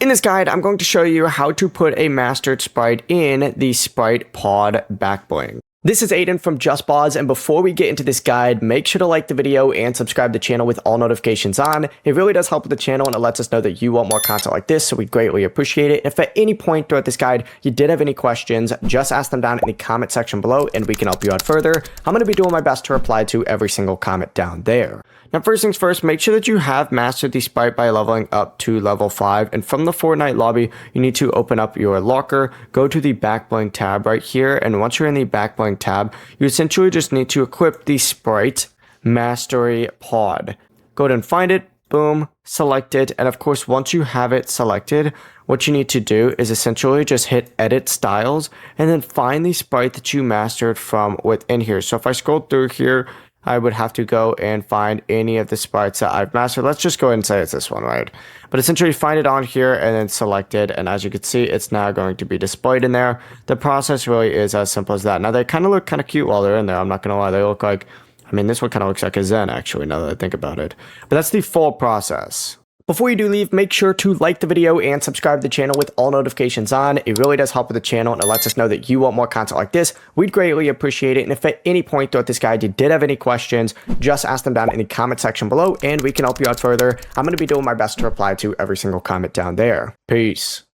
In this guide, I'm going to show you how to put a mastered sprite in the Sprite Pod back bling. This is Aiden from JustBoz, and before we get into this guide, make sure to like the video and subscribe to the channel with all notifications on. It really does help with the channel, and it lets us know that you want more content like this, so we greatly appreciate it. If at any point throughout this guide you did have any questions, just ask them down in the comment section below, and we can help you out further. I'm going to be doing my best to reply to every single comment down there. Now, first things first, make sure that you have mastered the sprite by leveling up to level 5, and from the Fortnite lobby, you need to open up your locker, go to the back bling tab right here, and once you're in the back bling tab, you essentially just need to equip the Sprite Mastery Pod. Go ahead and find it, boom, select it, and of course, once you have it selected, what you need to do is essentially just hit Edit Styles, and then find the sprite that you mastered from within here. So if I scroll through here, I would have to go and find any of the sprites that I've mastered. Let's just go ahead and say it's this one, right? But essentially find it on here and then select it. And as you can see, it's now going to be displayed in there. The process really is as simple as that. Now they kind of look kind of cute while they're in there. I'm not going to lie. They look like, I mean, this one kind of looks like a Zen actually, now that I think about it. But that's the full process. Before you do leave, make sure to like the video and subscribe to the channel with all notifications on. It really does help with the channel, and it lets us know that you want more content like this. We'd greatly appreciate it. And if at any point throughout this guide you did have any questions, just ask them down in the comment section below, and we can help you out further. I'm going to be doing my best to reply to every single comment down there. Peace.